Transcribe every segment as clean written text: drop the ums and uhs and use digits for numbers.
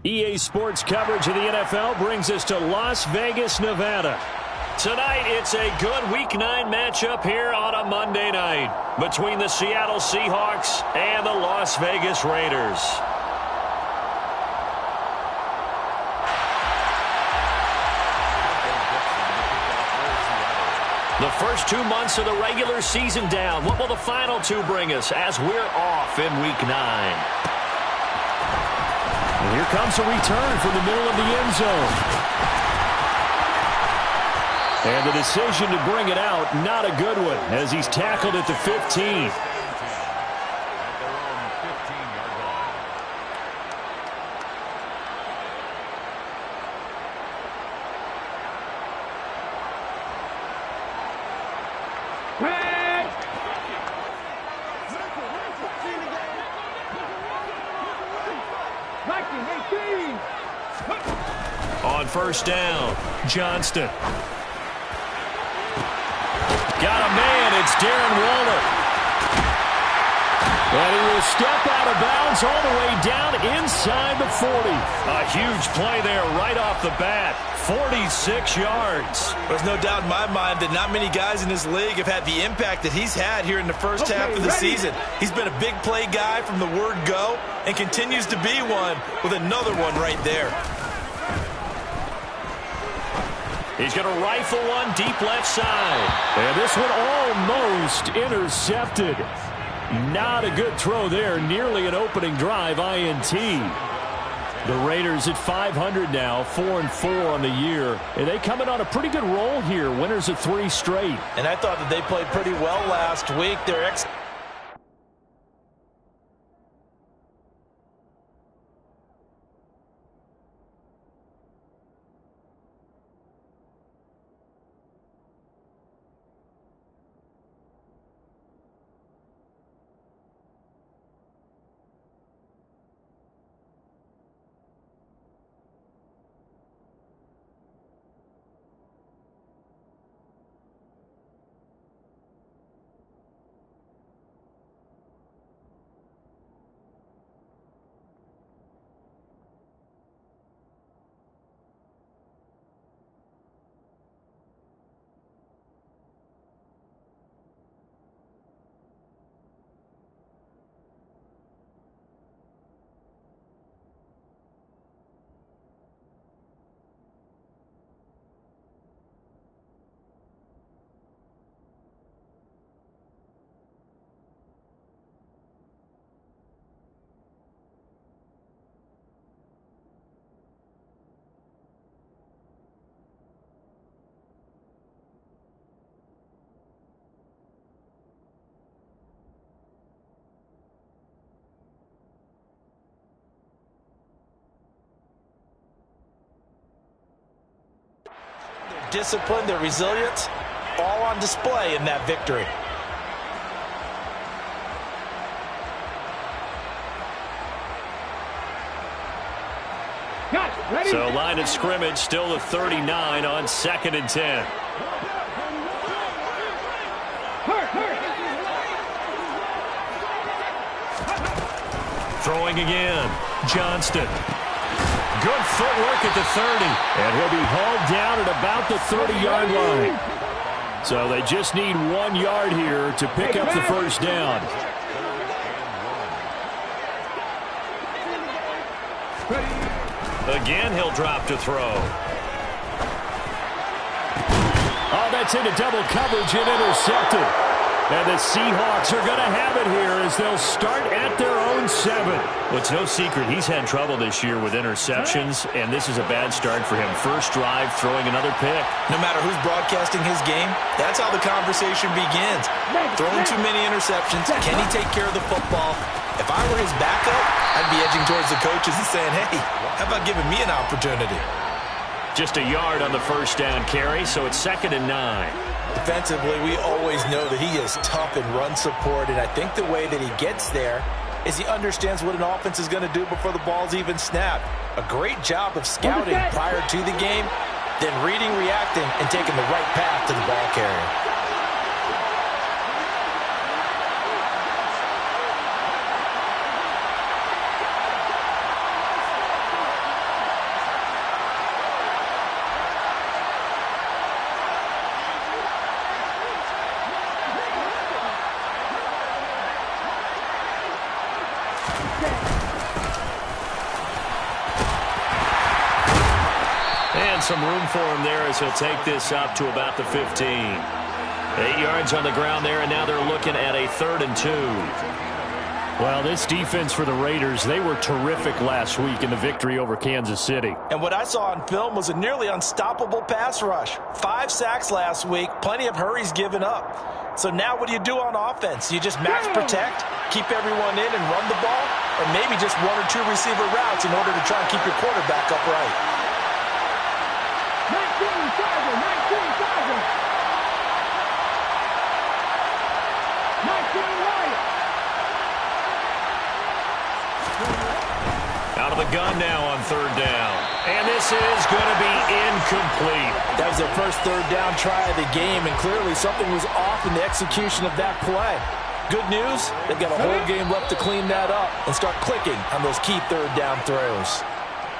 EA Sports coverage of the NFL brings us to Las Vegas, Nevada. Tonight, it's a good Week 9 matchup here on a Monday night between the Seattle Seahawks and the Las Vegas Raiders. The first 2 months of the regular season down. What will the final 2 bring us as we're off in Week 9? And here comes a return from the middle of the end zone. And the decision to bring it out, not a good one, as he's tackled at the 15. On first down, Johnston. Got a man, it's Darren Waller. And he will step out of bounds all the way down inside the 40. A huge play there right off the bat. 46 yards. There's no doubt in my mind that not many guys in this league have had the impact that he's had here in the first half of the season. He's been a big play guy from the word go and continues to be one with another one right there. He's going to rifle one deep left side. And this one almost intercepted. Not a good throw there. Nearly an opening drive INT. The Raiders at 500 now, 4-4 on the year. And they coming on a pretty good roll here. Winners of 3 straight. And I thought that they played pretty well last week. Their discipline, their resilience, all on display in that victory. So line of scrimmage still the 39 on 2nd and 10. Throwing again, Johnston. Good footwork at the 30. And he'll be hauled down at about the 30-yard line. So they just need 1 yard here to pick up the first down. Again, he'll drop to throw. Oh, that's into double coverage and intercepted. And the Seahawks are going to have it here as they'll start at their own 7. Well, it's no secret he's had trouble this year with interceptions, and this is a bad start for him. First drive, throwing another pick. No matter who's broadcasting his game, that's how the conversation begins. Throwing too many interceptions. Can he take care of the football? If I were his backup, I'd be edging towards the coaches and saying, hey, how about giving me an opportunity? Just a yard on the first down carry, so it's 2nd and 9. Defensively, we always know that he is tough in run support, and I think the way that he gets there is he understands what an offense is going to do before the ball's even snapped. A great job of scouting prior to the game, then reading, reacting, and taking the right path to the ball carrier. find some room for him there as he'll take this up to about the 15. 8 yards on the ground there, and now they're looking at a 3rd and 2. Well, this defense for the Raiders, they were terrific last week in the victory over Kansas City. And what I saw on film was a nearly unstoppable pass rush. 5 sacks last week, plenty of hurries given up. So now what do you do on offense? You just max protect, keep everyone in and run the ball, or maybe just 1 or 2 receiver routes in order to try and keep your quarterback upright. 19,000. Out of the gun now on 3rd down. And this is going to be incomplete. That was their first 3rd down try of the game, and clearly something was off in the execution of that play. Good news, they've got a whole game left to clean that up and start clicking on those key 3rd down throws.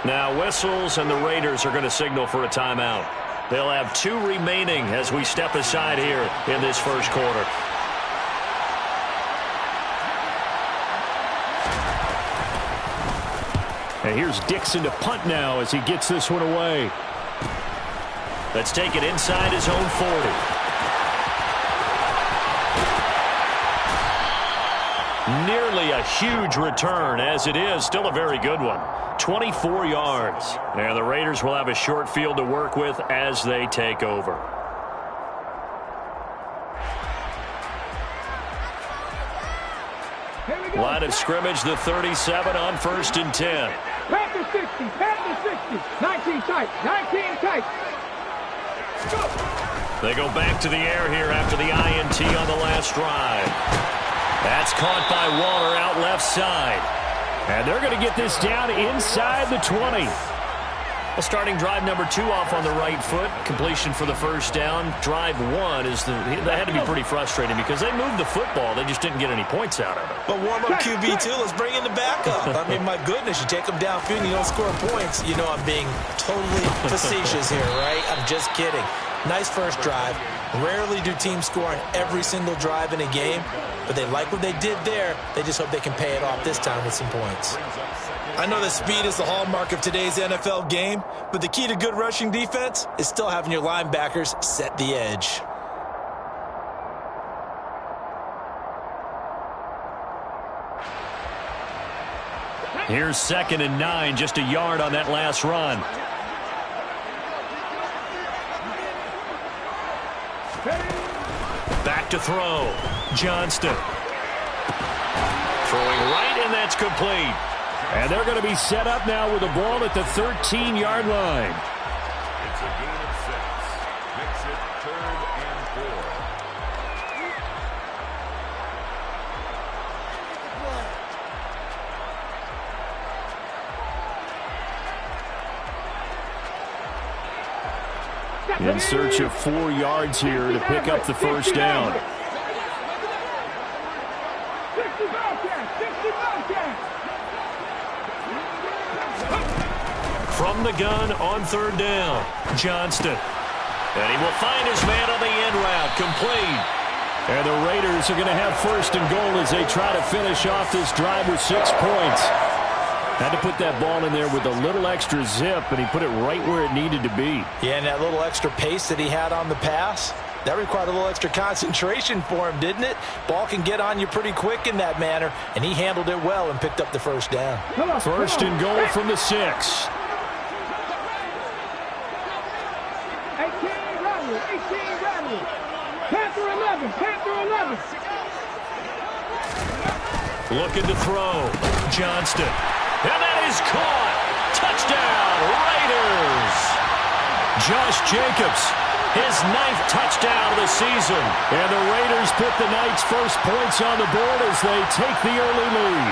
Now whistles, and the Raiders are going to signal for a timeout. They'll have 2 remaining as we step aside here in this first quarter. And here's Dixon to punt now as he gets this one away. Let's take it inside his own 40. Nearly a huge return, as it is still a very good one. 24 yards. And the Raiders will have a short field to work with as they take over. Line of scrimmage, the 37 on 1st and 10. Panther 60, Panther 60. 19 tight, 19 tight. They go back to the air here after the INT on the last drive. That's caught by Waller out left side. And they're going to get this down inside the 20. Well, starting drive number 2 off on the right foot. Completion for the first down. Drive 1 is that had to be pretty frustrating because they moved the football. They just didn't get any points out of it. But warm-up QB2, let's bring in the backup. I mean, my goodness, you take them downfield and you don't score points. You know I'm being totally facetious here, right? I'm just kidding. Nice first drive. Rarely do teams score on every single drive in a game, but they like what they did there. They just hope they can pay it off this time with some points. I know that speed is the hallmark of today's NFL game, but the key to good rushing defense is still having your linebackers set the edge. Here's 2nd and 9, just a yard on that last run. Back to throw. Johnston. Throwing right, and that's complete. And they're going to be set up now with the ball at the 13-yard line. It's a gain of 6. Makes it 3rd and 4. In search of 4 yards here to pick up the first down. From the gun on 3rd down, Johnston. And he will find his man on the end route, complete. And the Raiders are going to have 1st and goal as they try to finish off this drive with 6 points. Had to put that ball in there with a little extra zip, and he put it right where it needed to be. Yeah, and that little extra pace that he had on the pass, that required a little extra concentration for him, didn't it? Ball can get on you pretty quick in that manner, and he handled it well and picked up the first down. 1st and goal from the 6. 18 rattle. Panther 11, Panther 11. Looking to throw. Johnston. And that is caught. Touchdown, Raiders. Josh Jacobs, his 9th touchdown of the season. And the Raiders put the night's first points on the board as they take the early lead.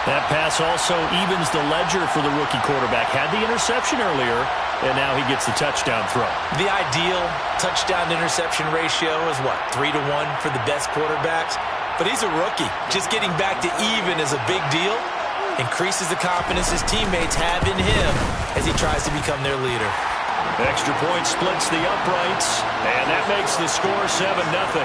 That pass also evens the ledger for the rookie quarterback. Had the interception earlier, and now he gets the touchdown throw. The ideal touchdown-interception ratio is what, 3 to 1 for the best quarterbacks? But he's a rookie. Just getting back to even is a big deal. Increases the confidence his teammates have in him as he tries to become their leader. Extra point splits the uprights, and that makes the score 7-0.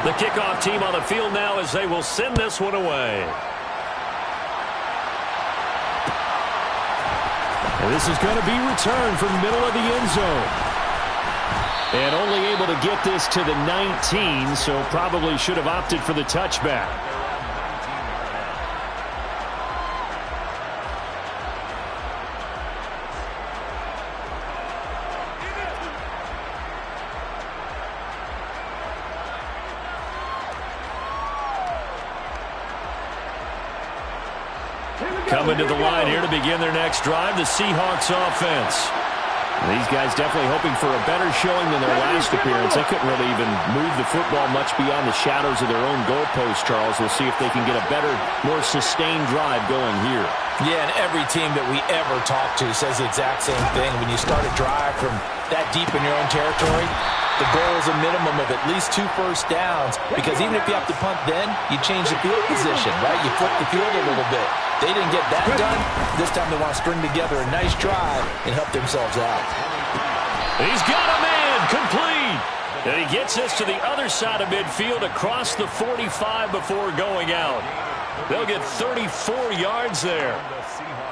The kickoff team on the field now as they will send this one away. And this is going to be returned from the middle of the end zone. And only able to get this to the 19, so probably should have opted for the touchback. Coming to the line here to begin their next drive, the Seahawks offense. These guys definitely hoping for a better showing than their last appearance. They couldn't really even move the football much beyond the shadows of their own goalpost, Charles. We'll see if they can get a better, more sustained drive going here. Yeah, and every team that we ever talk to says the exact same thing. When you start a drive from that deep in your own territory, the goal is a minimum of at least 2 first downs, because even if you have to punt then, you change the field position, right? You flip the field a little bit. They didn't get that done. This time they want to string together a nice drive and help themselves out. He's got a man, complete. And he gets us to the other side of midfield across the 45 before going out. They'll get 34 yards there.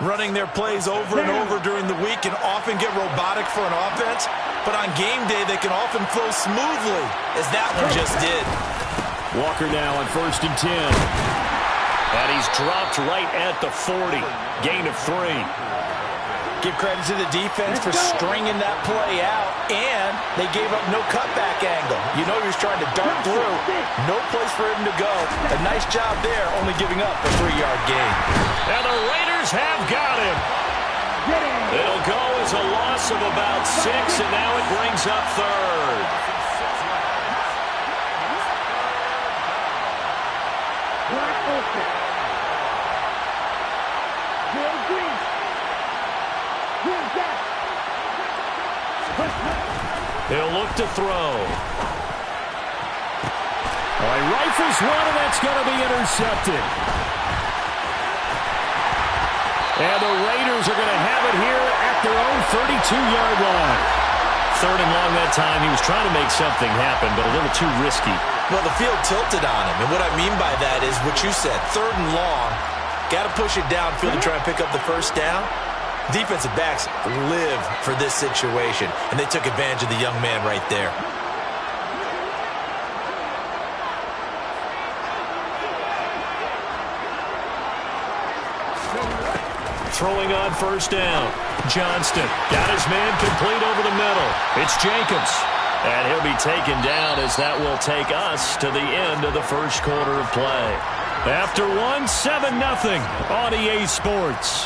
Running their plays over and over during the week can often get robotic for an offense, but on game day they can often flow smoothly, as that one just did. Walker now on 1st and 10. And he's dropped right at the 40. Gain of 3. Give credit to the defense for stringing that play out, and they gave up no cutback angle. You know he was trying to dart through. No place for him to go. A nice job there, only giving up a 3-yard gain. And the Raiders have got him. It'll go as a loss of about 6, and now it brings up 3rd. He'll look to throw. All right, rifles one, and that's going to be intercepted. And the Raiders are going to have it here at their own 32-yard line. 3rd and long that time. He was trying to make something happen, but a little too risky. Well, the field tilted on him, and what I mean by that is what you said, 3rd and long. Got to push it downfield to try and pick up the first down. Defensive backs live for this situation, and they took advantage of the young man right there. Throwing on 1st down. Johnston got his man complete over the middle. It's Jacobs. And he'll be taken down as that will take us to the end of the 1st quarter of play. After 1, 7-0 on EA Sports.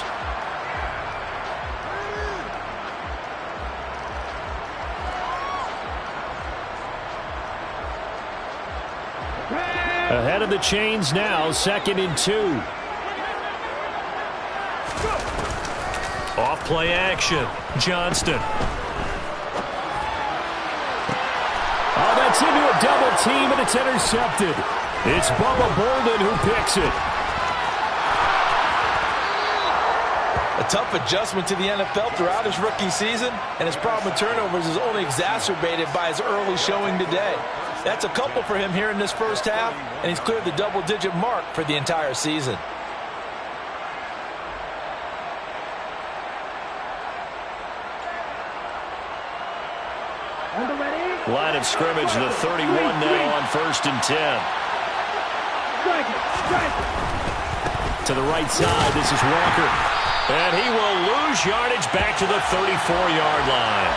Ahead of the chains now, 2nd and 2. Off play action. Johnston. Oh, that's into a double team, and it's intercepted. It's Bubba Bolden who picks it. A tough adjustment to the NFL throughout his rookie season, and his problem with turnovers is only exacerbated by his early showing today. That's a couple for him here in this 1st half, and he's cleared the double-digit mark for the entire season. Line of scrimmage, the 31 now on 1st and 10. To the right side, this is Walker. And he will lose yardage back to the 34-yard line.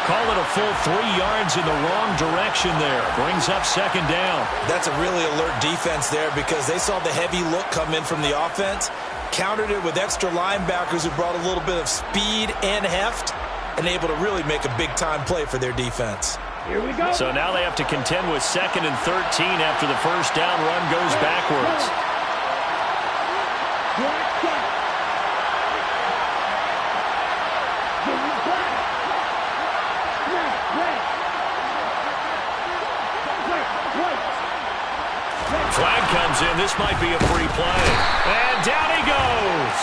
Call it a full 3 yards in the wrong direction there. Brings up 2nd down. That's a really alert defense there, because they saw the heavy look come in from the offense, countered it with extra linebackers who brought a little bit of speed and heft, and able to really make a big-time play for their defense. Here we go. So now they have to contend with 2nd and 13 after the 1st down run goes backwards. Flag comes in. This might be a free play. And down he goes.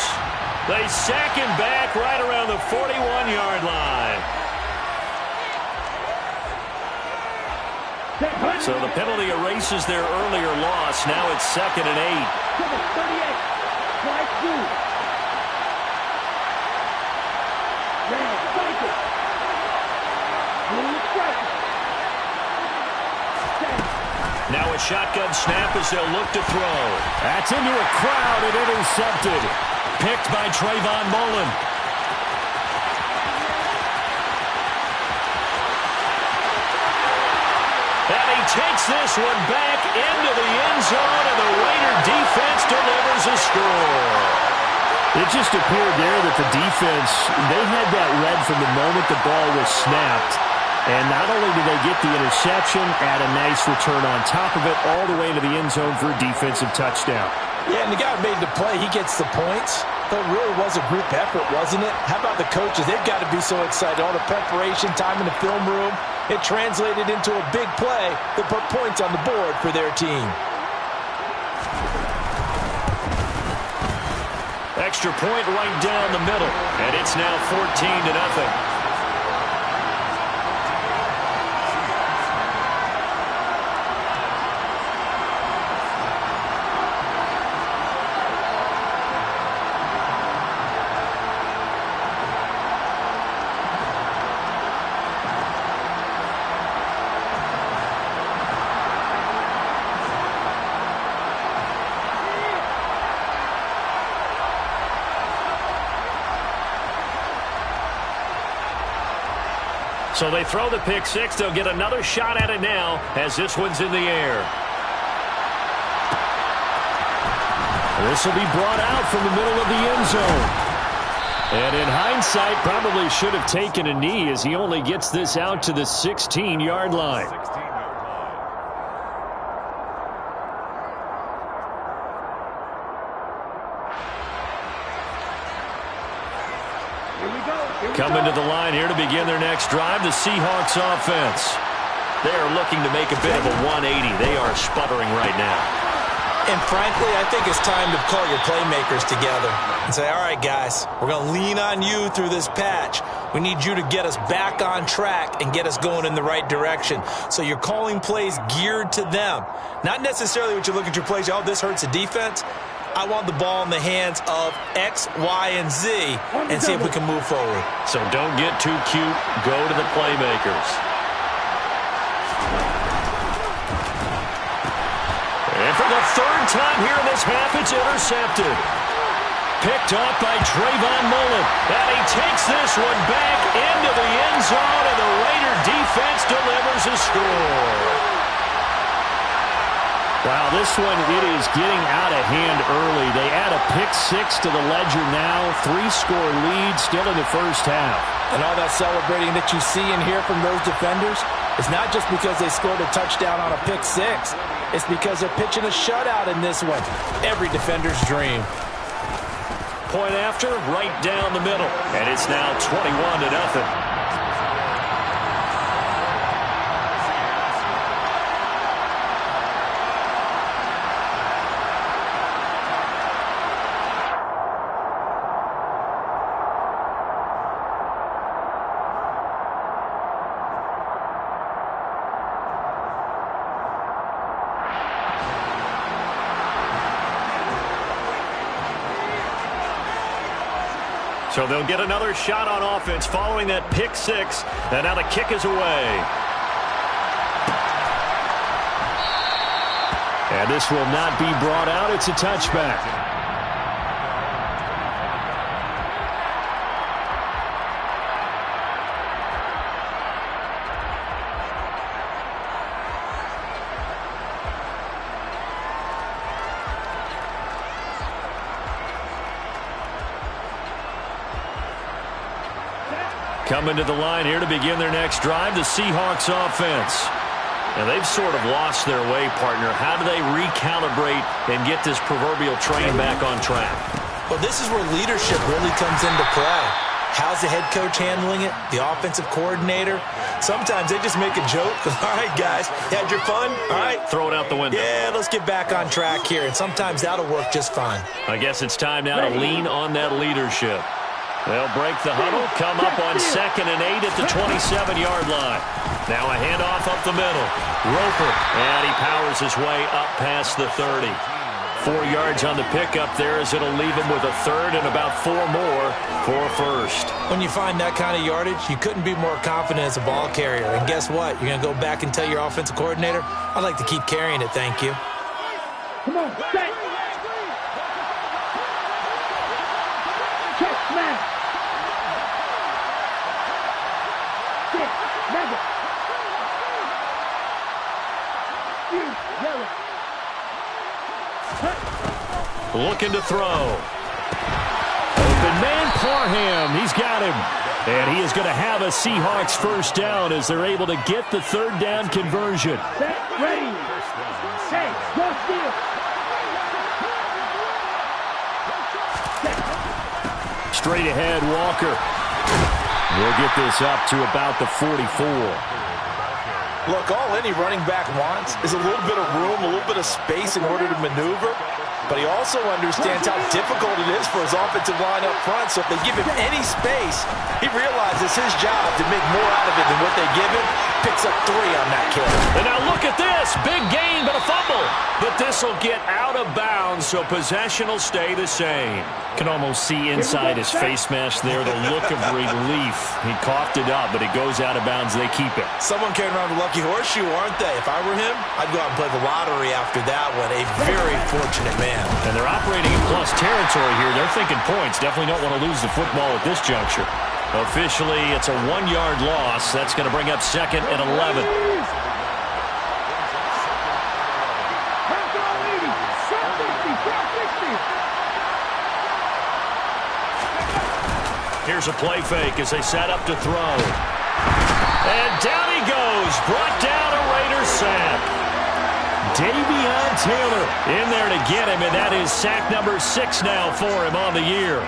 They sack him back right around the 41-yard line. So the penalty erases their earlier loss. Now it's 2nd and 8. 38. Strike 2. Yeah, strike it. Strike it. Now a shotgun snap as they'll look to throw. That's into a crowd and intercepted. Picked by Trayvon Mullen. And he takes this one back into the end zone, and the Raider defense delivers a score. It just appeared there that the defense, they had that read from the moment the ball was snapped. And not only did they get the interception, add a nice return on top of it, all the way into the end zone for a defensive touchdown. Yeah, and the guy who made the play, he gets the points. But it really was a group effort, wasn't it? How about the coaches? They've got to be so excited. All the preparation, time in the film room, it translated into a big play that put points on the board for their team. Extra point right down the middle, and it's now 14-0. So they throw the pick six. They'll get another shot at it now as this one's in the air. This will be brought out from the middle of the end zone. And in hindsight, probably should have taken a knee as he only gets this out to the 16-yard line. Coming to the line here to begin their next drive, the Seahawks offense. They are looking to make a bit of a 180. They are sputtering right now. And frankly, I think it's time to call your playmakers together and say, all right, guys, we're going to lean on you through this patch. We need you to get us back on track and get us going in the right direction. So you're calling plays geared to them. Not necessarily what you look at your plays, oh, this hurts the defense. I want the ball in the hands of X, Y, and Z and see if we can move forward. So don't get too cute. Go to the playmakers. And for the third time here in this half, it's intercepted. Picked off by Trayvon Mullen. And he takes this one back into the end zone, and the Raider defense delivers a score. Wow, this one, it is getting out of hand early. They add a pick six to the ledger now. 3-score lead still in the first half. And all that celebrating that you see and hear from those defenders is not just because they scored a touchdown on a pick six. It's because they're pitching a shutout in this one. Every defender's dream. Point after, right down the middle. And it's now 21-0. So they'll get another shot on offense following that pick six. And now the kick is away. And this will not be brought out. It's a touchback. Coming to the line here to begin their next drive, the Seahawks offense. Now, they've sort of lost their way, partner. How do they recalibrate and get this proverbial train back on track? Well, this is where leadership really comes into play. How's the head coach handling it? The offensive coordinator? Sometimes they just make a joke. All right, guys, you had your fun? All right. Throw it out the window. Yeah, let's get back on track here. And sometimes that'll work just fine. I guess it's time now to lean on that leadership. They'll break the huddle, come up on 2nd and 8 at the 27-yard line. Now a handoff up the middle. Roper, and he powers his way up past the 30. 4 yards on the pickup there as it'll leave him with a third and about 4 more for a first. When you find that kind of yardage, you couldn't be more confident as a ball carrier. And guess what? You're going to go back and tell your offensive coordinator, I'd like to keep carrying it, thank you. Come on, set. Check, smash. Six, mega. Yellow. Looking to throw. Open man, Parham. He's got him. And he is going to have a Seahawks first down as they're able to get the third down conversion. Set, ready. Hey, go steal. Straight ahead, Walker. We'll get this up to about the 44. Look, all any running back wants is a little bit of room, a little bit of space in order to maneuver. But he also understands how difficult it is for his offensive line up front. So if they give him any space, he realizes his job to make more out of it than what they give him. Picks up 3 on that kill. And now look at this. Big gain, but a fumble. But this will get out of bounds, so possession will stay the same. Can almost see inside his face mask there the look of relief. He coughed it up, but it goes out of bounds. They keep it. Someone carrying around a lucky horseshoe, aren't they? If I were him, I'd go out and play the lottery after that one. A very fortunate man. And they're operating in plus territory here. They're thinking points. Definitely don't want to lose the football at this juncture. Officially, it's a 1-yard loss. That's going to bring up 2nd and 11. Here's a play fake as they set up to throw. And down he goes. Brought down a Raiders sack. Davion Taylor in there to get him, and that is sack number 6 now for him on the year.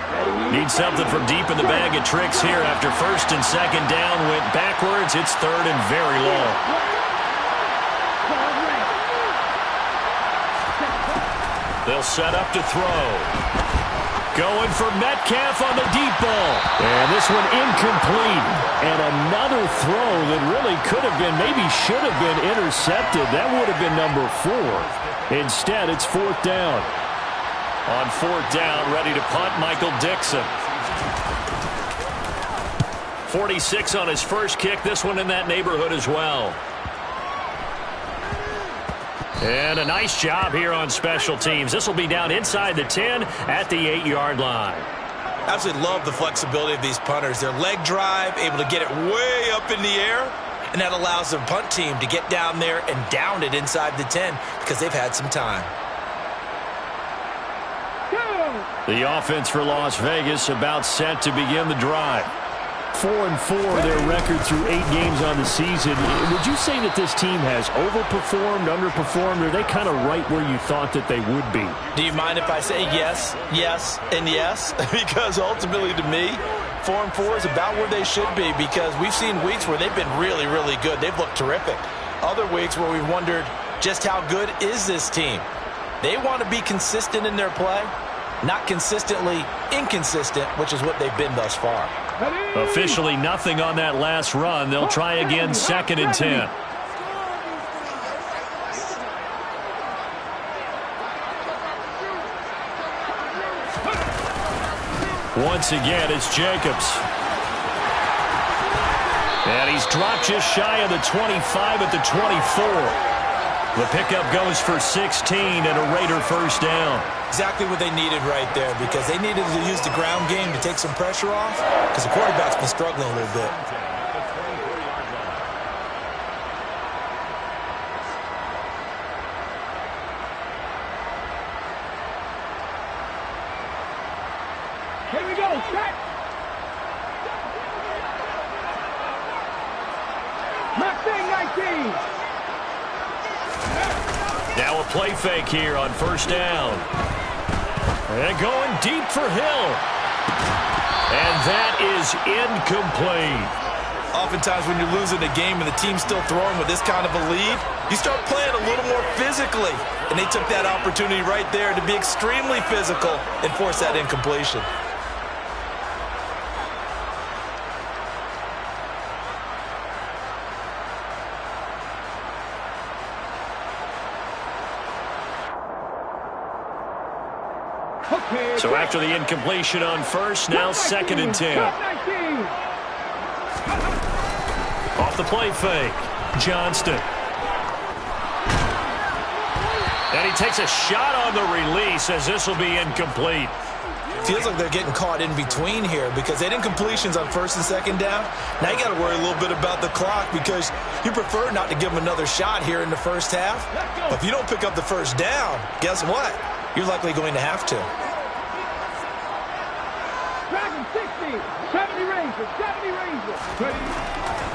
Needs something from deep in the bag of tricks here after 1st and 2nd down went backwards. It's 3rd and very long. They'll set up to throw. Going for Metcalf on the deep ball. And this one incomplete. And another throw that really could have been, maybe should have been intercepted. That would have been number 4. Instead, it's 4th down. On 4th down, ready to punt, Michael Dixon. 46 on his first kick. This one in that neighborhood as well. And a nice job here on special teams. This will be down inside the 10 at the 8-yard line. Absolutely love the flexibility of these punters. Their leg drive, able to get it way up in the air, and that allows their punt team to get down there and down it inside the 10 because they've had some time. The offense for Las Vegas about set to begin the drive. 4-4 their record through 8 games on the season. Would you say that this team has overperformed, underperformed, or are they kind of right where you thought that they would be? Do you mind if I say yes, yes, and yes? Because ultimately to me, 4-4 is about where they should be because we've seen weeks where they've been really, really good. They've looked terrific. Other weeks where we've wondered just how good is this team? They want to be consistent in their play, not consistently inconsistent, which is what they've been thus far. Officially nothing on that last run. They'll try again 2nd and 10. Once again, it's Jacobs. And he's dropped just shy of the 25 at the 24. The pickup goes for 16 and a Raider first down. Exactly what they needed right there because they needed to use the ground game to take some pressure off because the quarterback's been struggling a little bit. Here we go, set. Maxine 19. Now a play fake here on first down. And going deep for Hill. And that is incomplete. Oftentimes when you're losing a game and the team's still throwing with this kind of a lead, you start playing a little more physically. And they took that opportunity right there to be extremely physical and force that incompletion. So after the incompletion on first, now second and 10. Off the play fake, Johnston. And he takes a shot on the release as this will be incomplete. Feels like they're getting caught in between here because they had incompletions on first and second down. Now you got to worry a little bit about the clock because you prefer not to give them another shot here in the first half. But if you don't pick up the first down, guess what? You're likely going to have to. Dragon 60, 70 Rangers, 70 Rangers.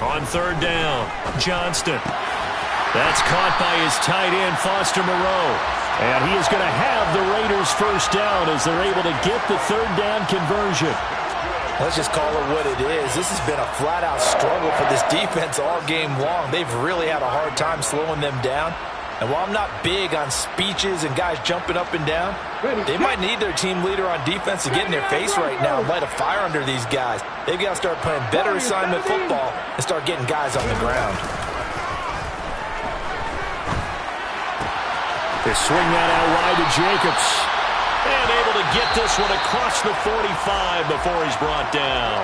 On third down, Johnston. That's caught by his tight end, Foster Moreau. And he is going to have the Raiders first down as they're able to get the third down conversion. Let's just call it what it is. This has been a flat-out struggle for this defense all game long. They've really had a hard time slowing them down. And while I'm not big on speeches and guys jumping up and down, they might need their team leader on defense to get in their face right now and light a fire under these guys. They've got to start playing better assignment football and start getting guys on the ground. They swing that out wide to Jacobs. And able to get this one across the 45 before he's brought down.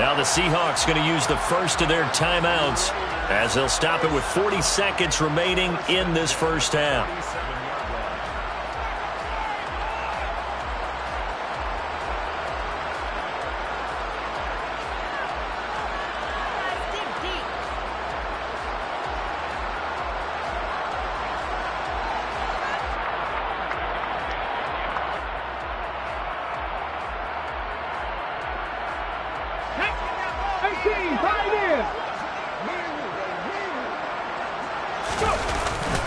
Now the Seahawks going to use the first of their timeouts as they'll stop it with 40 seconds remaining in this first half.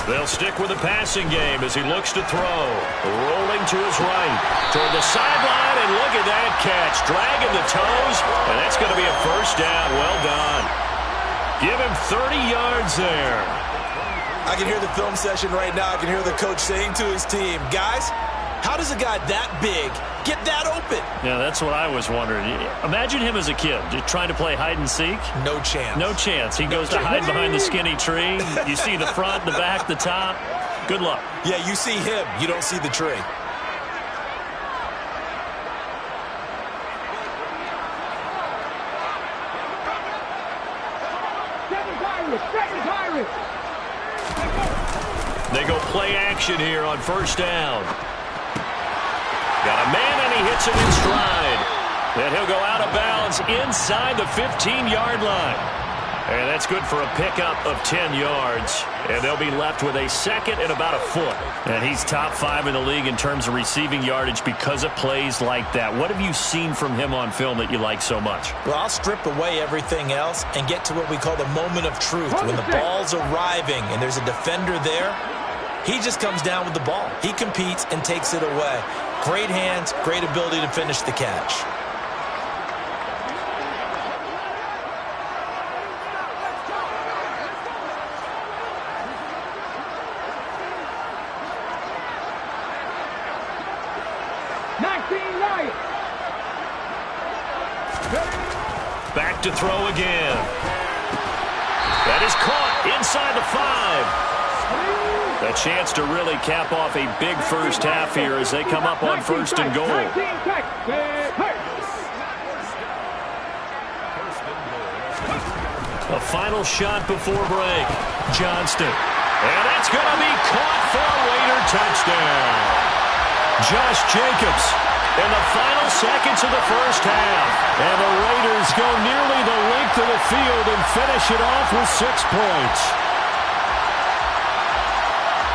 They'll stick with the passing game as he looks to throw. Rolling to his right. Toward the sideline, and look at that catch. Dragging the toes, and that's going to be a first down. Well done. Give him 30 yards there. I can hear the film session right now. I can hear the coach saying to his team, guys, how does a guy that big get that open? Yeah, that's what I was wondering. Imagine him as a kid, just trying to play hide and seek. No chance. No chance. He goes to hide behind the skinny tree. You see the front, the back, the top. Good luck. Yeah, you see him. You don't see the tree. They go play action here on first down. Got a man, and he hits him in stride. And he'll go out of bounds inside the 15-yard line. And that's good for a pickup of 10 yards. And they'll be left with a second and about a foot. And he's top 5 in the league in terms of receiving yardage because of plays like that. What have you seen from him on film that you like so much? Well, I'll strip away everything else and get to what we call the moment of truth. When the ball's arriving and there's a defender there, he just comes down with the ball. He competes and takes it away. Great hands, great ability to finish the catch. Back to throw again. That is caught inside the 5. A chance to really cap off a big first half here as they come up on first and goal. A final shot before break. Johnston. And that's going to be caught for a Raider touchdown. Josh Jacobs in the final seconds of the first half. And the Raiders go nearly the length of the field and finish it off with 6 points.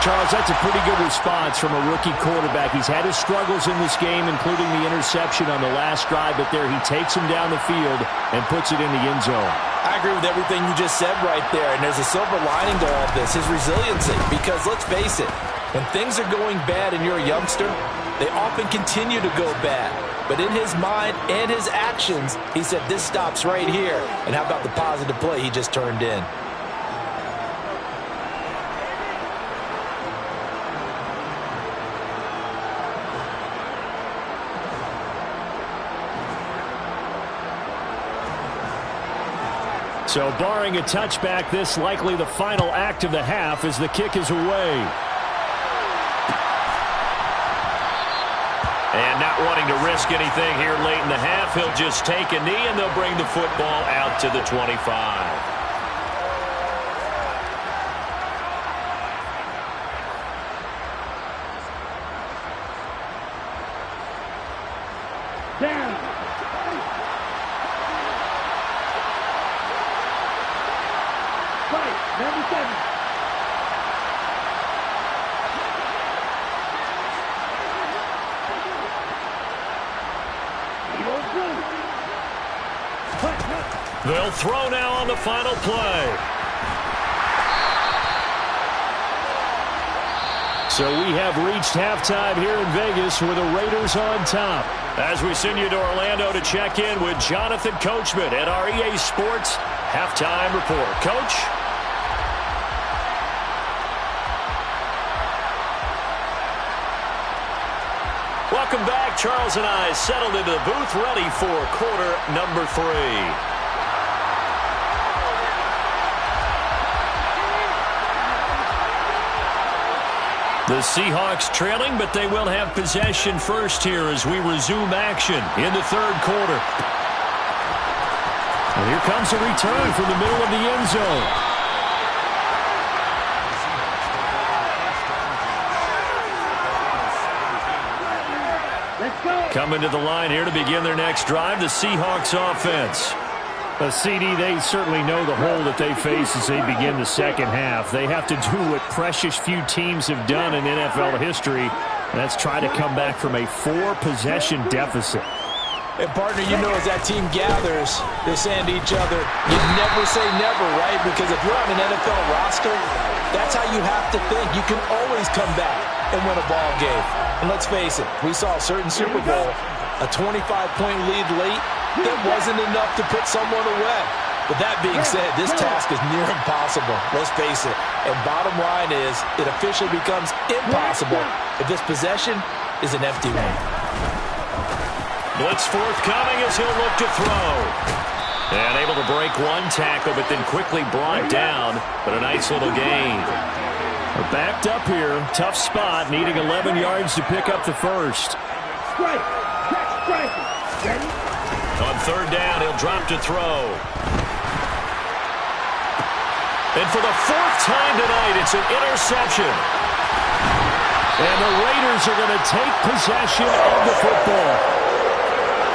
Charles, that's a pretty good response from a rookie quarterback. He's had his struggles in this game, including the interception on the last drive, but there he takes him down the field and puts it in the end zone. I agree with everything you just said right there, and there's a silver lining to all of this, his resiliency, because let's face it, when things are going bad and you're a youngster, they often continue to go bad. But in his mind and his actions, he said, this stops right here. And how about the positive play he just turned in? So barring a touchback, this likely the final act of the half as the kick is away. And not wanting to risk anything here late in the half, he'll just take a knee, and they'll bring the football out to the 25. Down. Fight, 97. They'll throw now on the final play. So we have reached halftime here in Vegas with the Raiders on top. As we send you to Orlando to check in with Jonathan Coachman at our EA Sports Halftime Report. Coach? Welcome back. Charles and I settled into the booth, ready for quarter number 3. The Seahawks trailing, but they will have possession first here as we resume action in the third quarter. And here comes a return from the middle of the end zone. Let's go. Coming to the line here to begin their next drive, the Seahawks offense. CD, they certainly know the hole that they face as they begin the second half. They have to do what precious few teams have done in NFL history, and that's try to come back from a 4-possession deficit. And, partner, you know as that team gathers, they're saying to each other, you never say never, right? Because if you're on an NFL roster, that's how you have to think. You can always come back and win a ball game. And let's face it, we saw a certain Super Bowl, a 25-point lead late, that wasn't enough to put someone away. But that being said, this task is near impossible. Let's face it. And bottom line is, it officially becomes impossible if this possession is an empty one. Blitz forthcoming as he'll look to throw. And able to break one tackle, but then quickly brought down. But a nice little gain. We're backed up here. Tough spot, needing 11 yards to pick up the first. Strike. Check strike. Ready? On third down, he'll drop to throw. And for the 4th time tonight, it's an interception. And the Raiders are going to take possession of the football.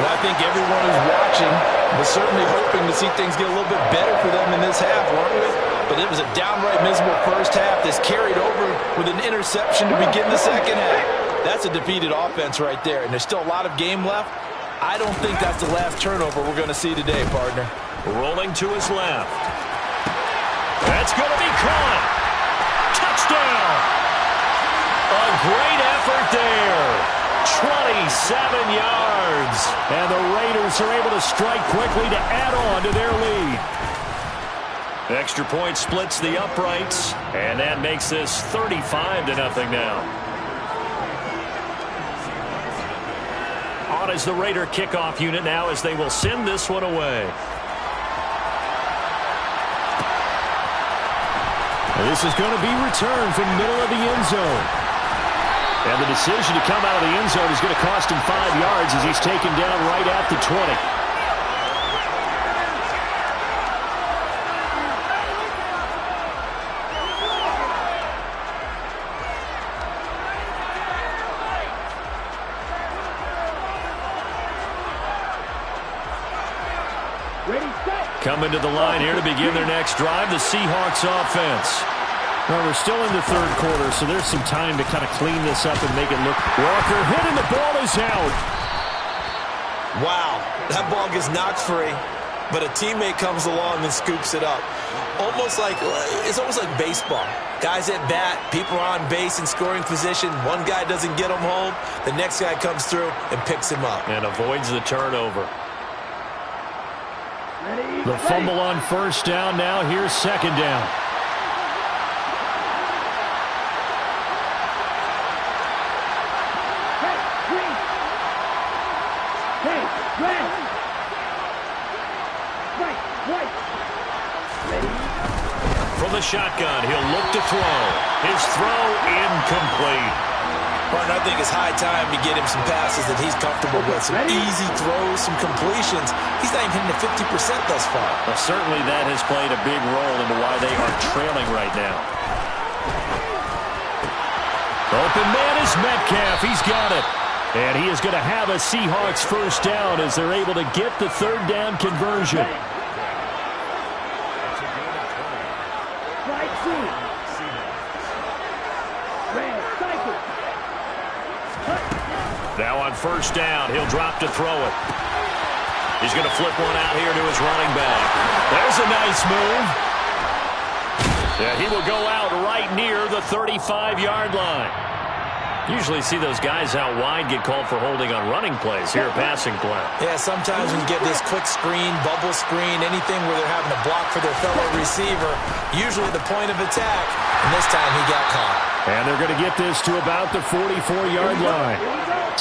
And I think everyone who's watching was certainly hoping to see things get a little bit better for them in this half, weren't we? But it was a downright miserable first half. This carried over with an interception to begin the second half. That's a defeated offense right there, and there's still a lot of game left. I don't think that's the last turnover we're going to see today, partner. Rolling to his left. That's going to be caught. Touchdown. A great effort there. 27 yards. And the Raiders are able to strike quickly to add on to their lead. Extra point splits the uprights, and that makes this 35-0 now. On is the Raider kickoff unit now as they will send this one away. And this is going to be returned from the middle of the end zone. And the decision to come out of the end zone is going to cost him 5 yards as he's taken down right at the 20. Coming to the line here to begin their next drive, the Seahawks offense. Well, we're still in the third quarter, so there's some time to kind of clean this up and make it look. Walker hit and the ball is out. Wow, that ball gets knocked free, but a teammate comes along and scoops it up. It's almost like baseball. Guys at bat, people are on base in scoring position. One guy doesn't get him home. The next guy comes through and picks him up. And avoids the turnover. The fumble on first down now. Here's second down. From the shotgun, he'll look to throw. His throw incomplete. Martin, I think it's high time to get him some passes that he's comfortable with, some easy throws, some completions. He's not even hitting the 50% thus far. Well, certainly that has played a big role into why they are trailing right now. Open man is Metcalf. He's got it. And he is going to have a Seahawks first down as they're able to get the third down conversion. Now on first down, he'll drop to throw it. He's going to flip one out here to his running back. There's a nice move. Yeah, he will go out right near the 35-yard line. Usually see those guys out wide get called for holding on running plays. Here, a passing play. Yeah, sometimes we get this quick screen, bubble screen, anything where they're having to block for their fellow receiver, usually the point of attack, and this time he got caught. And they're going to get this to about the 44-yard line.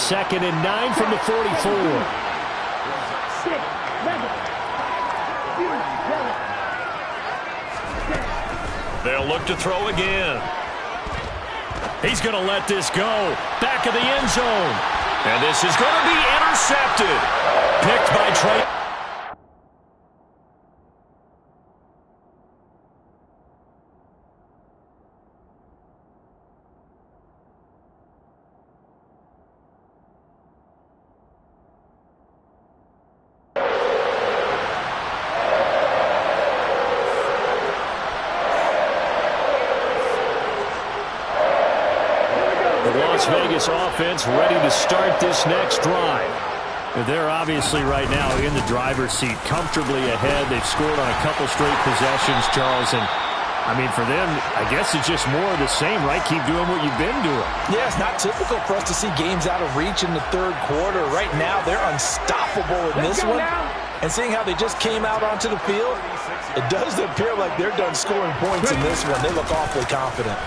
2nd and 9 from the 44. They'll look to throw again. He's going to let this go. Back of the end zone. And this is going to be intercepted. Picked by Trey. Las Vegas offense ready to start this next drive. They're obviously right now in the driver's seat, comfortably ahead. They've scored on a couple straight possessions, Charles. And, I mean, for them, I guess it's just more of the same, right? Keep doing what you've been doing. Yeah, it's not typical for us to see games out of reach in the third quarter. Right now, they're unstoppable in this one. And seeing how they just came out onto the field, it does appear like they're done scoring points in this one. They look awfully confident.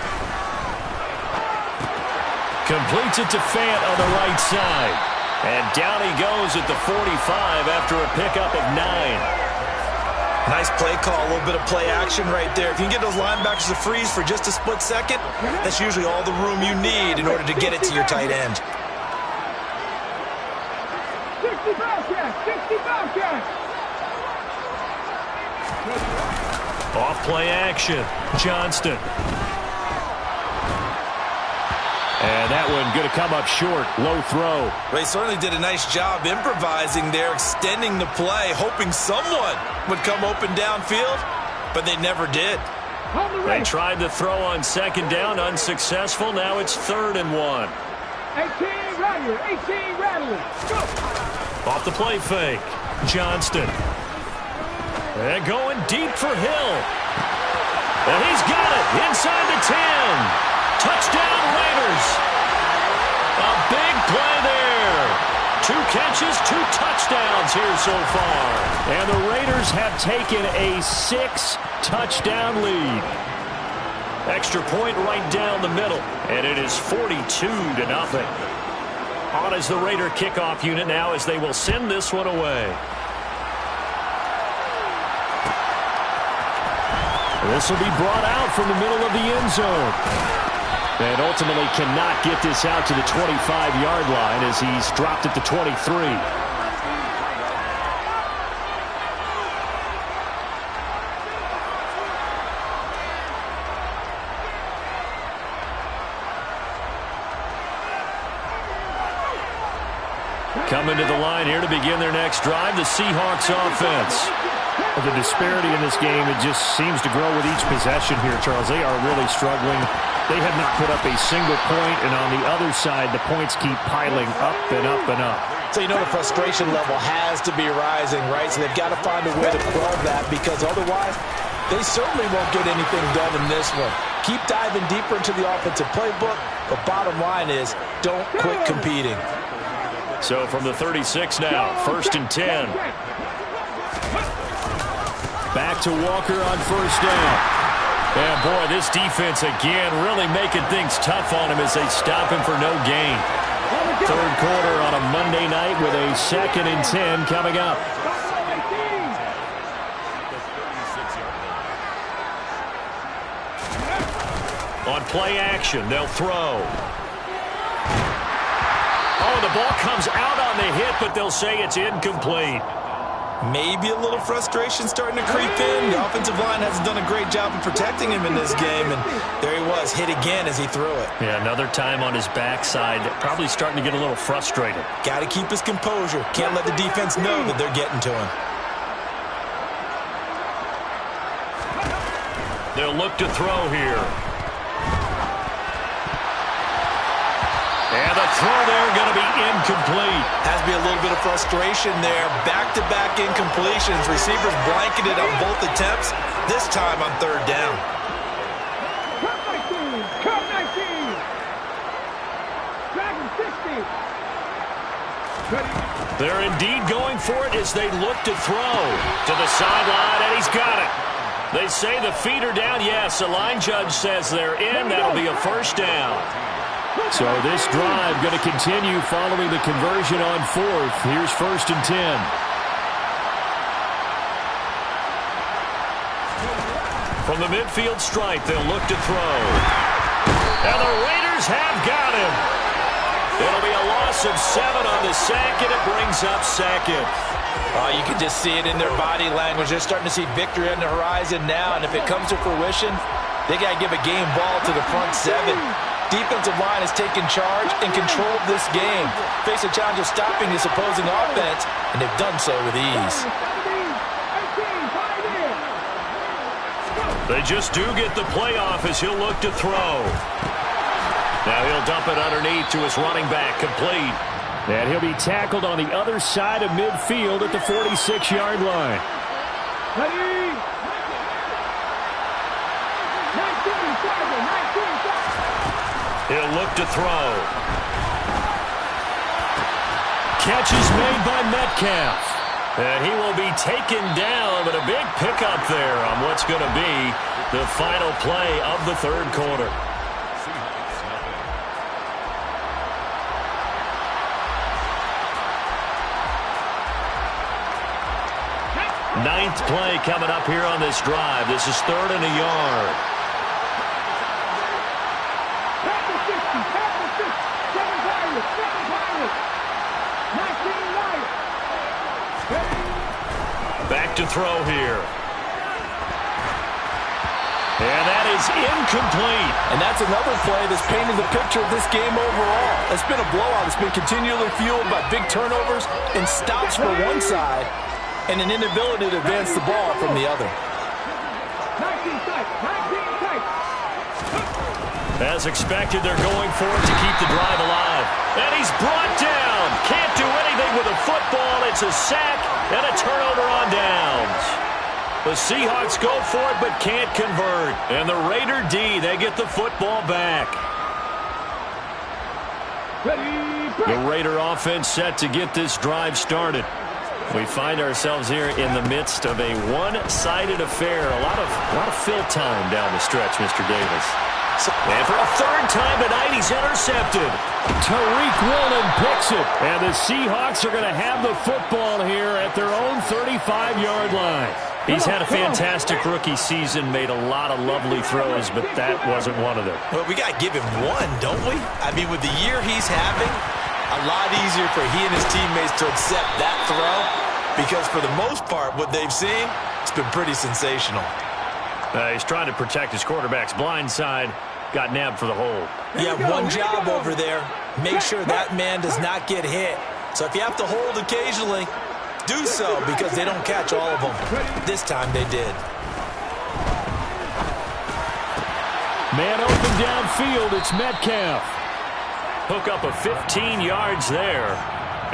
Completes it to Fant on the right side. And down he goes at the 45 after a pickup of 9. Nice play call, a little bit of play action right there. If you can get those linebackers to freeze for just a split second, that's usually all the room you need in order to get it to your tight end. 60 Bobcats! Off play action. Johnston. And that one going to come up short. Low throw. They certainly did a nice job improvising there, extending the play, hoping someone would come open downfield, but they never did. They tried to throw on second down, unsuccessful. Now it's 3rd and 1. 18 Rattler. Go! Off the play fake. Johnston. And going deep for Hill. And he's got it inside the 10. Touchdown Raiders. A big play there. 2 catches, 2 touchdowns here so far. And the Raiders have taken a 6-touchdown lead. Extra point right down the middle. And it is 42-0. On is the Raider kickoff unit now as they will send this one away. This will be brought out from the middle of the end zone. And ultimately cannot get this out to the 25-yard line as he's dropped at the 23. Coming to the line here to begin their next drive, the Seahawks offense. The disparity in this game, it just seems to grow with each possession here, Charles. They are really struggling. They have not put up a single point, and on the other side, the points keep piling up and up and up. So you know the frustration level has to be rising, right? So they've got to find a way to quell that, because otherwise they certainly won't get anything done in this one. Keep diving deeper into the offensive playbook, but bottom line is don't quit competing. So from the 36 now, 1st and 10. Back to Walker on first down. And boy, this defense again really making things tough on him as they stop him for no gain. 3rd quarter on a Monday night with a 2nd and 10 coming up. On play action, they'll throw. Oh, the ball comes out on the hit, but they'll say it's incomplete. Maybe a little frustration starting to creep in. The offensive line hasn't done a great job of protecting him in this game, and there he was, hit again as he threw it. Yeah, another time on his backside, probably starting to get a little frustrated. Got to keep his composure. Can't let the defense know that they're getting to him. They'll look to throw here. And the throw there going to be incomplete. Has to be a little bit of frustration there. Back-to-back incompletions. Receivers blanketed on both attempts. This time on third down. Cut 19. Cut 19. Dragon 60. They're indeed going for it as they look to throw. To the sideline, and he's got it. They say the feet are down. Yes, the line judge says they're in. That'll be a first down. So this drive going to continue following the conversion on fourth. Here's 1st and 10. From the midfield stripe, they'll look to throw. And the Raiders have got him. It'll be a loss of 7 on the sack, and it brings up second. Oh, you can just see it in their body language. They're starting to see victory on the horizon now, and if it comes to fruition, they got to give a game ball to the front 7. Defensive line has taken charge and controlled this game. Face a challenge of stopping this opposing offense, and they've done so with ease. They just do get the playoff as he'll look to throw. Now he'll dump it underneath to his running back, complete. And he'll be tackled on the other side of midfield at the 46-yard line. Ready? 19. He'll look to throw. Catch is made by Metcalf. And he will be taken down, but a big pickup there on what's going to be the final play of the third quarter. Ninth play coming up here on this drive. This is 3rd and a yard. Back to throw here. And that is incomplete. And that's another play that's painted the picture of this game overall. It's been a blowout. It's been continually fueled by big turnovers and stops for one side and an inability to advance the ball from the other. 19 tight. As expected, they're going for it to keep the drive alive. And he's brought down. Can't do anything with a football. It's a sack and a turnover on downs. The Seahawks go for it but can't convert. And the Raider D, they get the football back. The Raider offense set to get this drive started. We find ourselves here in the midst of a one-sided affair. A lot of fill time down the stretch, Mr. Davis. And for a third time tonight, he's intercepted. Tariq Woolen picks it. And the Seahawks are going to have the football here at their own 35-yard line. He's had a fantastic rookie season, made a lot of lovely throws, but that wasn't one of them. Well, we got to give him one, don't we? I mean, with the year he's having, a lot easier for he and his teammates to accept that throw because for the most part, what they've seen, it's been pretty sensational. He's trying to protect his quarterback's blind side. Got nabbed for the hold. You have one job over there. Make sure that man does not get hit. So if you have to hold occasionally, do so because they don't catch all of them. This time they did. Man open downfield. It's Metcalf. Hook up of 15 yards there.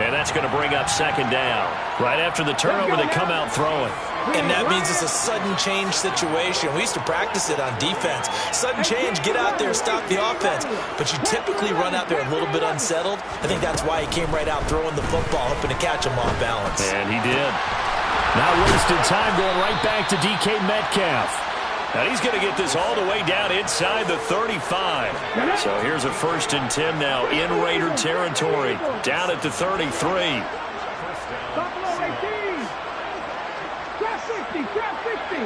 And that's going to bring up second down. Right after the turnover, they come out throwing. And that means it's a sudden change situation. We used to practice it on defense. Sudden change, get out there, stop the offense. But you typically run out there a little bit unsettled. I think that's why he came right out throwing the football, hoping to catch him off balance. And he did. Now wasted time going right back to DK Metcalf. And he's going to get this all the way down inside the 35. So here's a 1st and 10 now in Raider territory. Down at the 33. Buffalo 18. Trap 60.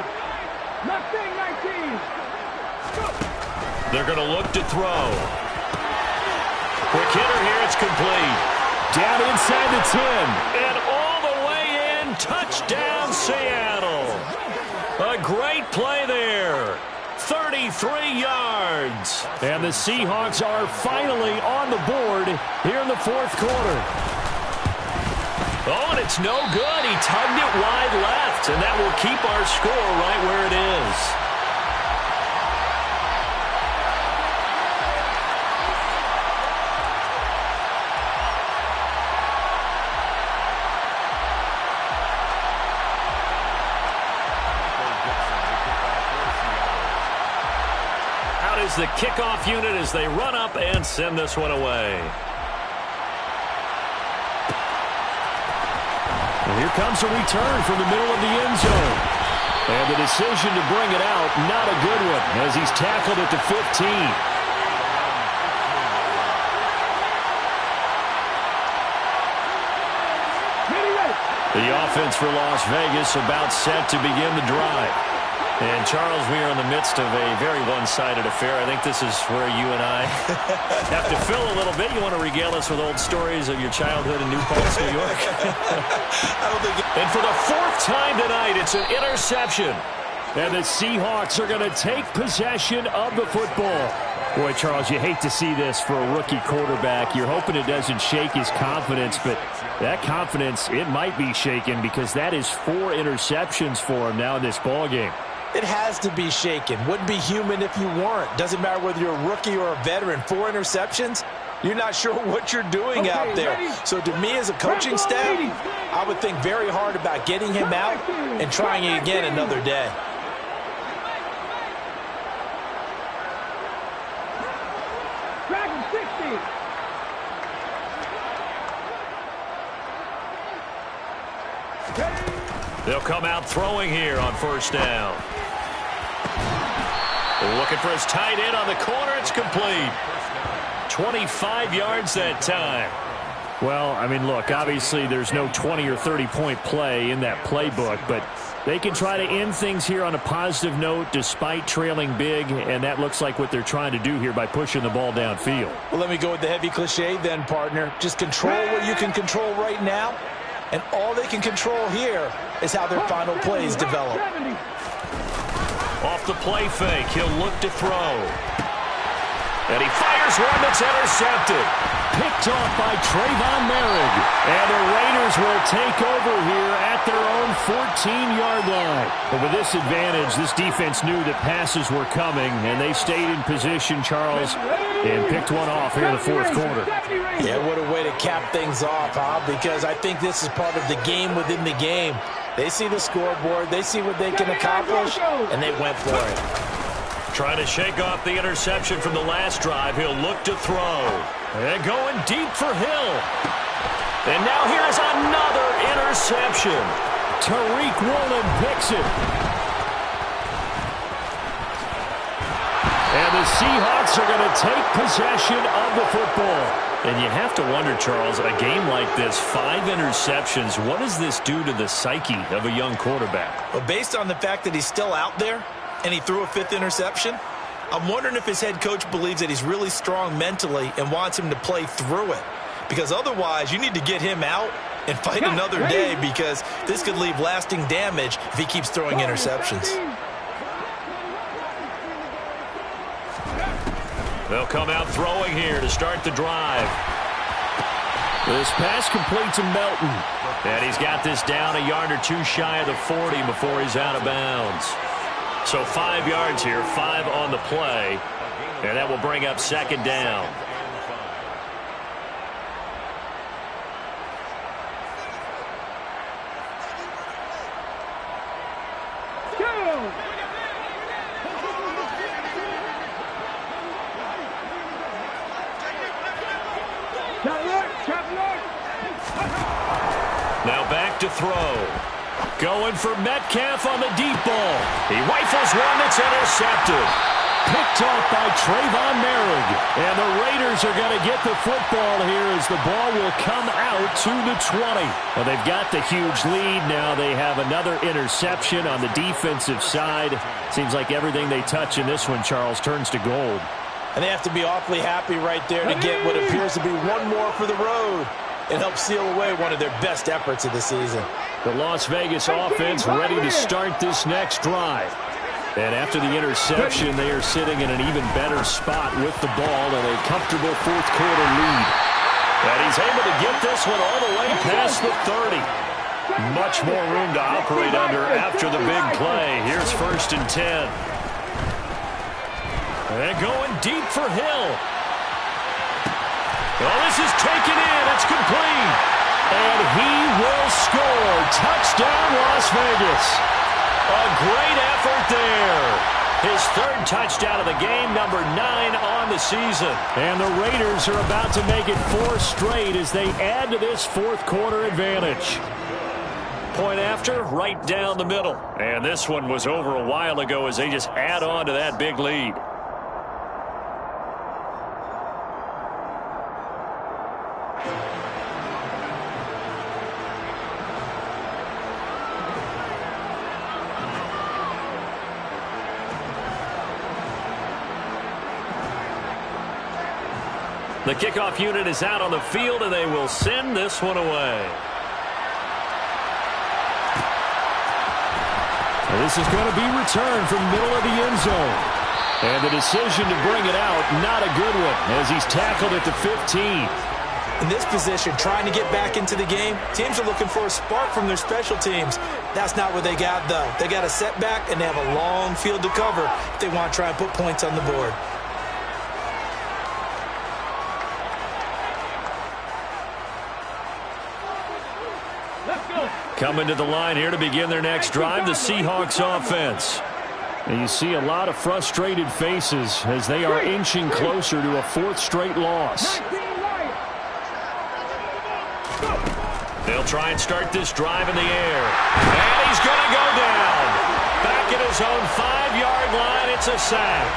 Mustang 19. They're going to look to throw. Quick hitter here. It's complete. Down inside the 10. And all the way in. Touchdown, Seattle. A great play there. 33 yards. And the Seahawks are finally on the board here in the fourth quarter. Oh, and it's no good. He tugged it wide left, and that will keep our score right where it is. Out is the kickoff unit as they run up and send this one away. Here comes a return from the middle of the end zone. And the decision to bring it out, not a good one, as he's tackled at the 15. The offense for Las Vegas about set to begin the drive. And, Charles, we are in the midst of a very one-sided affair. I think this is where you and I have to fill a little bit. You want to regale us with old stories of your childhood in New Paltz, New York? And for the fourth time tonight, it's an interception. And the Seahawks are going to take possession of the football. Boy, Charles, you hate to see this for a rookie quarterback. You're hoping it doesn't shake his confidence, but that confidence, it might be shaken because that is 4 interceptions for him now in this ballgame. It has to be shaken. Wouldn't be human if you weren't. Doesn't matter whether you're a rookie or a veteran. 4 interceptions, you're not sure what you're doing out there. So to me as a coaching staff, I would think very hard about getting him out and trying it again another day. They'll come out throwing here on first down. Looking for his tight end on the corner. It's complete. 25 yards that time. Well, I mean, look, obviously there's no 20 or 30-point play in that playbook, but they can try to end things here on a positive note despite trailing big, and that looks like what they're trying to do here by pushing the ball downfield. Well, let me go with the heavy cliche then, partner. Just control what you can control right now, and all they can control here is how their final plays develop. Off the play fake, he'll look to throw. And he fires one that's intercepted. Picked off by Trayvon Merrick. And the Raiders will take over here at their own 14-yard line. But with this advantage, this defense knew that passes were coming, and they stayed in position, Charles, and picked one off here in the fourth quarter. Yeah, what a way to cap things off, huh? Because I think this is part of the game within the game. They see the scoreboard, they see what they can accomplish, and they went for it. Trying to shake off the interception from the last drive. He'll look to throw. And going deep for Hill. And now here's another interception. Tariq Woolen picks it. And the Seahawks are going to take possession of the football. And you have to wonder, Charles, a game like this, 5 interceptions, what does this do to the psyche of a young quarterback? Well, based on the fact that he's still out there and he threw a 5th interception, I'm wondering if his head coach believes that he's really strong mentally and wants him to play through it. Because otherwise, you need to get him out and fight another day, because this could leave lasting damage if he keeps throwing interceptions. They'll come out throwing here to start the drive. This pass complete to Melton. And he's got this down a yard or two shy of the 40 before he's out of bounds. So 5 yards here, 5 on the play. And that will bring up second down. Now back to throw. Going for Metcalf on the deep ball. He rifles one that's intercepted. Picked off by Trayvon Merrick. And the Raiders are going to get the football here as the ball will come out to the 20. Well, they've got the huge lead. Now they have another interception on the defensive side. Seems like everything they touch in this one, Charles, turns to gold. And they have to be awfully happy right there to get what appears to be one more for the road. It helps seal away one of their best efforts of the season. The Las Vegas offense ready to start this next drive. And after the interception, they are sitting in an even better spot with the ball and a comfortable fourth quarter lead. And he's able to get this one all the way past the 30. Much more room to operate under after the big play. Here's 1st and 10. And going deep for Hill. Well, this is taken in. It's complete. And he will score. Touchdown, Las Vegas. A great effort there. His 3rd touchdown of the game, number 9 on the season. And the Raiders are about to make it 4 straight as they add to this fourth quarter advantage. Point after, right down the middle. And this one was over a while ago as they just add on to that big lead. The kickoff unit is out on the field, and they will send this one away. This is going to be returned from middle of the end zone. And the decision to bring it out, not a good one, as he's tackled at the 15. In this position, trying to get back into the game, teams are looking for a spark from their special teams. That's not what they got, though. They got a setback, and they have a long field to cover if they want to try and put points on the board. Coming to the line here to begin their next drive, the Seahawks offense. And you see a lot of frustrated faces as they are inching closer to a 4th straight loss. They'll try and start this drive in the air. And he's going to go down. Back at his own 5-yard line, it's a sack.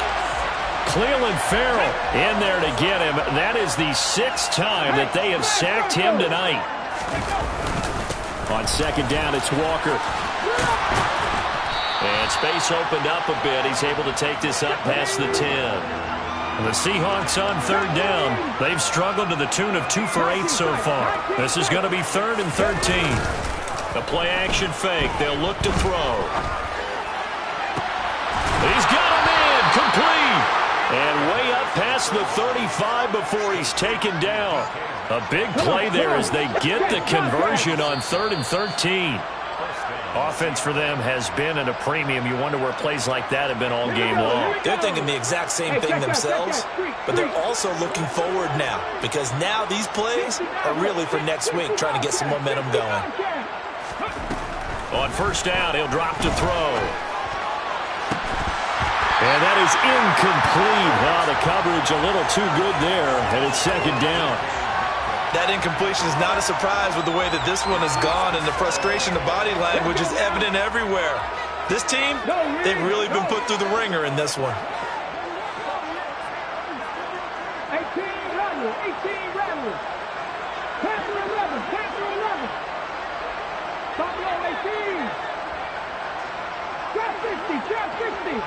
Cleveland Farrell in there to get him. That is the 6th time that they have sacked him tonight. On 2nd down, it's Walker. And space opened up a bit. He's able to take this up past the 10. And the Seahawks on 3rd down. They've struggled to the tune of 2 for 8 so far. This is going to be 3rd and 13. A play-action fake. They'll look to throw. He's got him in. Complete. And way up past the 35 before he's taken down. A big play there as they get the conversion on 3rd and 13. Offense for them has been at a premium. You wonder where plays like that have been all game long. They're thinking the exact same thing themselves, but they're also looking forward now because now these plays are really for next week, trying to get some momentum going. On 1st down, he'll drop to throw. And that is incomplete. Wow, the coverage a little too good there, and it's 2nd down. That incompletion is not a surprise with the way that this one has gone, and the frustration, the body language is evident everywhere. This team, they've really been put through the ringer in this one. 18 rattlers. Panther 11. Top row 18. Trap 50.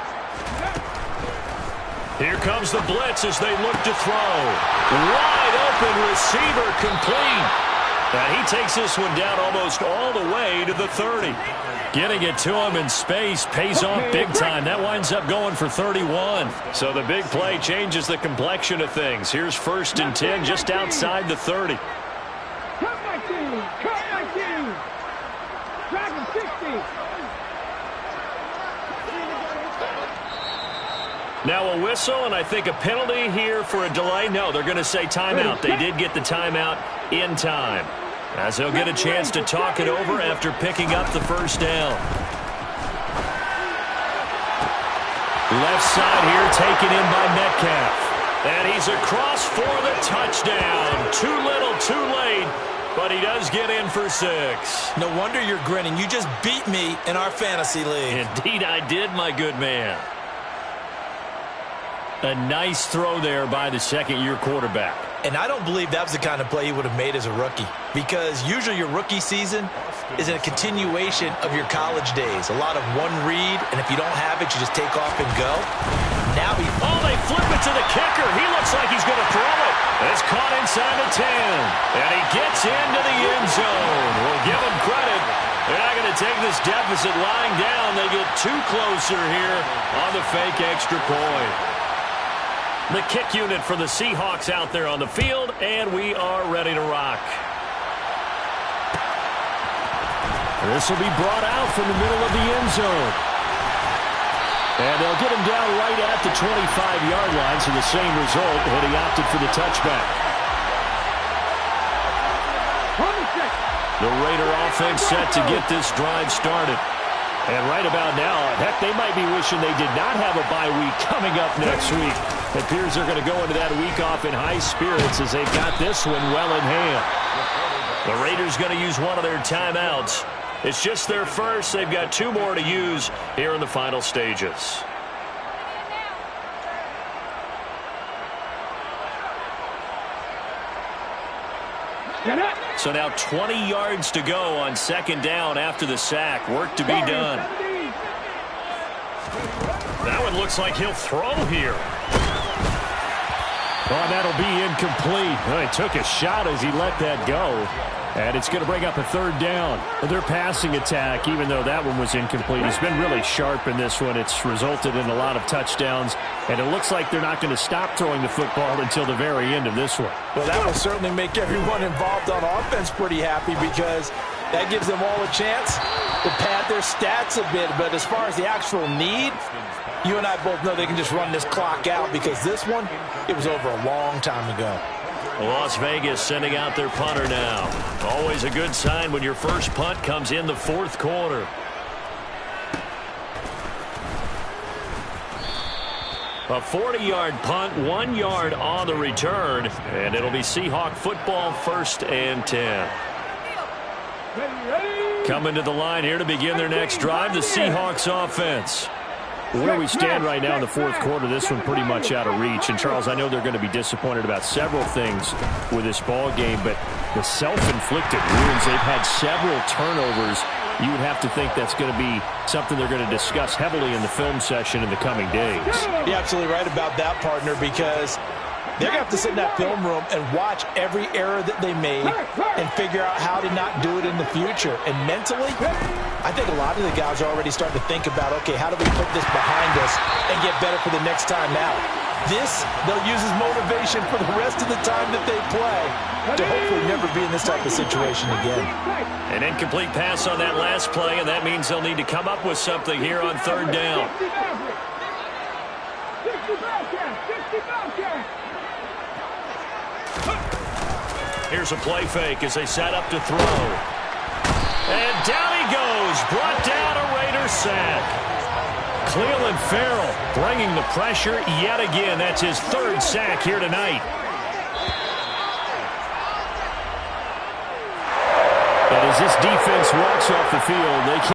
Here comes the blitz as they look to throw. Wide open receiver complete. And he takes this one down almost all the way to the 30. Getting it to him in space pays off big time. That winds up going for 31. So the big play changes the complexion of things. Here's 1st and 10 just outside the 30. Cut my team. Dragon 60. Now a whistle, and I think a penalty here for a delay. No, they're going to say timeout. They did get the timeout in time, as they'll get a chance to talk it over after picking up the 1st down. Left side here taken in by Metcalf. And he's across for the touchdown. Too little, too late, but he does get in for 6. No wonder you're grinning. You just beat me in our fantasy league. Indeed I did, my good man. A nice throw there by the 2nd-year quarterback. And I don't believe that was the kind of play he would have made as a rookie, because usually your rookie season is a continuation of your college days. A lot of one read, and if you don't have it, you just take off and go. Now they flip it to the kicker. He looks like he's going to throw it. It's caught inside the 10. And he gets into the end zone. We'll give him credit. They're not going to take this deficit lying down. They get too closer here on the fake extra point. The kick unit for the Seahawks out there on the field, and we are ready to rock. This will be brought out from the middle of the end zone. And they'll get him down right at the 25-yard line, so the same result, but he opted for the touchback. The Raider offense set to get this drive started. And right about now, heck, they might be wishing they did not have a bye week coming up next week. It appears they're going to go into that week off in high spirits as they've got this one well in hand. The Raiders going to use one of their timeouts. It's just their first. They've got 2 more to use here in the final stages. So now 20 yards to go on second down after the sack. Work to be done. That one looks like he'll throw here. Oh, that'll be incomplete. Well, he took a shot as he let that go. And it's going to bring up a third down. Their passing attack, even though that one was incomplete, has been really sharp in this one. It's resulted in a lot of touchdowns. And it looks like they're not going to stop throwing the football until the very end of this one. Well, that will certainly make everyone involved on offense pretty happy because that gives them all a chance to pad their stats a bit. But as far as the actual need, you and I both know they can just run this clock out because this one, it was over a long time ago. Las Vegas sending out their punter now. Always a good sign when your first punt comes in the fourth quarter. A 40-yard punt, 1 yard on the return, and it'll be Seahawk football, 1st and 10. Coming to the line here to begin their next drive, the Seahawks offense. Where we stand right now in the fourth quarter, this one pretty much out of reach. And, Charles, I know they're going to be disappointed about several things with this ball game, but the self-inflicted wounds, they've had several turnovers. You would have to think that's going to be something they're going to discuss heavily in the film session in the coming days. You're absolutely right about that, partner, because they're going to have to sit in that film room and watch every error that they made and figure out how to not do it in the future. And mentally, I think a lot of the guys are already starting to think about, okay, how do we put this behind us and get better for the next time out? This, they'll use as motivation for the rest of the time that they play to hopefully never be in this type of situation again. An incomplete pass on that last play, and that means they'll need to come up with something here on third down. Here's a play fake as they set up to throw. And down he goes, brought down a Raider sack. Cleveland Farrell bringing the pressure yet again. That's his 3rd sack here tonight. And as this defense walks off the field, they can't